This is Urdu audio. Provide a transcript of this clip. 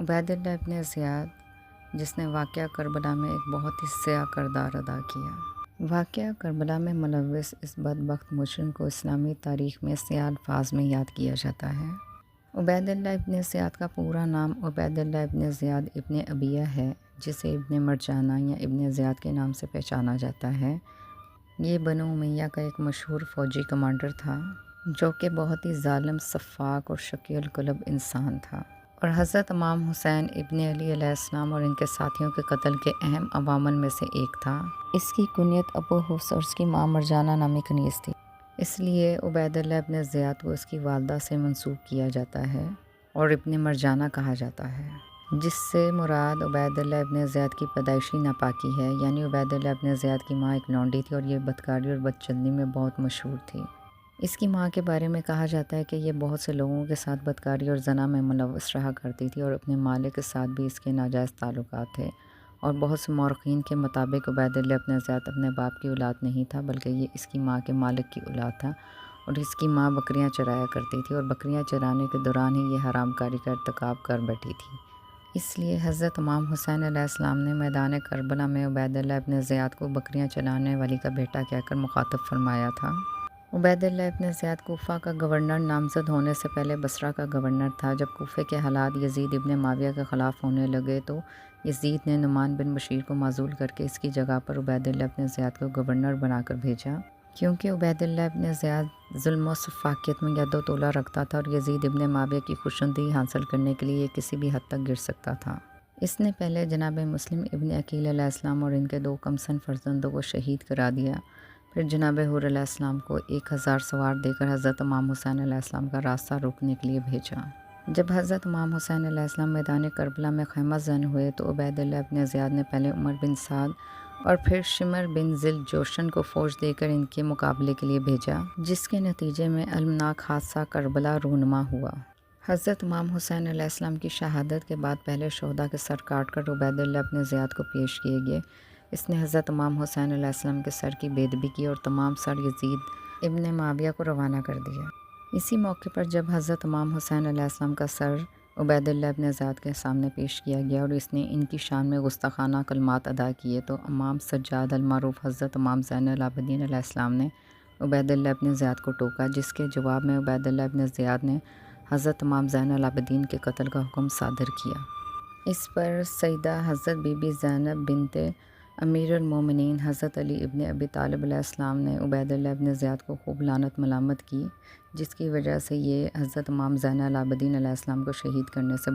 عبید اللہ ابن زیاد، جس نے واقعہ کربلا میں ایک بہت ہی سیاہ کردار ادا کیا۔ واقعہ کربلا میں ملوث اس بدبخت مجرم کو اسلامی تاریخ میں سیاہ الفاظ میں یاد کیا جاتا ہے۔ عبید اللہ ابن زیاد کا پورا نام عبید اللہ ابن زیاد ابن ابیہ ہے، جسے ابن مرجانہ یا ابن زیاد کے نام سے پہچانا جاتا ہے۔ یہ بنو امیہ کا ایک مشہور فوجی کمانڈر تھا، جو کہ بہت ہی ظالم، سفاک اور شقی القلب انسان تھا، اور حضرت امام حسین ابن علی علیہ السلام اور ان کے ساتھیوں کے قتل کے اہم عوامل میں سے ایک تھا۔ اس کی کنیت ابو حفص اور اس کی ماں مرجانہ نامی کنیز تھی، اس لیے عبید اللہ ابن زیاد کو اس کی والدہ سے منسوب کیا جاتا ہے اور ابن مرجانہ کہا جاتا ہے، جس سے مراد عبید اللہ ابن زیاد کی پیدائشی ناپاکی ہے، یعنی عبید اللہ ابن زیاد کی ماں ایک لونڈی تھی اور یہ بدکاری اور بدچلنی میں بہت مشہور تھی۔ اس کی ماں کے بارے میں کہا جاتا ہے کہ یہ بہت سے لوگوں کے ساتھ بدکاری اور زنا میں ملوث رہا کرتی تھی، اور اپنے مالک کے ساتھ بھی اس کے ناجائز تعلقات تھے، اور بہت سے مورخین کے مطابق عبید اللہ ابن زیاد اپنے باپ کی اولاد نہیں تھا، بلکہ یہ اس کی ماں کے مالک کی اولاد تھا، اور اس کی ماں بکریاں چرایا کرتی تھی، اور بکریاں چرانے کے دوران ہی یہ حرام کاری کا ارتکاب کر بیٹھی تھی۔ اس لیے حضرت امام حسین علیہ السلام نے میدان کربلا میں عبید اللہ ابن زیاد کو بکریاں چرانے والی کا بیٹا کہہ کر مخاطب فرمایا تھا۔ عبید اللہ ابن زیاد کوفہ کا گورنر نامزد ہونے سے پہلے بصرہ کا گورنر تھا۔ جب کوفے کے حالات یزید ابن معاویہ کے خلاف ہونے لگے تو یزید نے نعمان بن بشیر کو معزول کر کے اس کی جگہ پر عبید اللہ ابن زیاد کو گورنر بنا کر بھیجا، کیونکہ عبید اللہ ابن زیاد ظلم و سفاکیت میں ید و تولا رکھتا تھا، اور یزید ابن معاویہ کی خوشنودی حاصل کرنے کے لیے یہ کسی بھی حد تک گر سکتا تھا۔ اس نے پہلے جناب مسلم ابن عقیل علیہ السلام اور ان کے 2 کمسن فرزندوں کو شہید کرا دیا، پھر جناب حور علیہ السلام کو 1000 سوار دے کر حضرت امام حسین علیہ السلام کا راستہ روکنے کے لیے بھیجا۔ جب حضرت امام حسین علیہ السلام میدان کربلا میں خیمہ زن ہوئے تو عبید اللہ ابن زیاد نے پہلے عمر بن سعد اور پھر شمر بن ذل جوشن کو فوج دے کر ان کے مقابلے کے لیے بھیجا، جس کے نتیجے میں المناک حادثہ کربلا رونما ہوا۔ حضرت امام حسین علیہ السلام کی شہادت کے بعد پہلے شہداء کے سر کاٹ کر عبید اللہ ابن زیاد کو پیش کیے گئے۔ اس نے حضرت امام حسین علیہ السلام کے سر کی بےادبی کی اور تمام سر یزید ابن معاویہ کو روانہ کر دیا۔ اسی موقع پر جب حضرت امام حسین علیہ السلام کا سر عبید اللہ ابن زیاد کے سامنے پیش کیا گیا اور اس نے ان کی شان میں گستاخانہ کلمات ادا کیے، تو امام سجاد المعروف حضرت امام زین العابدین علیہ السلام نے عبید اللہ ابن زیاد کو ٹوکا، جس کے جواب میں عبید اللہ ابن زیاد نے حضرت امام زین العابدین کے قتل کا حکم صادر کیا۔ اس پر سیدہ حضرت بی بی زینب بنت امیر المومنین حضرت علی ابن ابی طالب علیہ السلام نے عبید اللہ ابن زیاد کو خوب لعنت ملامت کی، جس کی وجہ سے یہ حضرت امام زین العابدین علیہ السلام کو شہید کرنے سے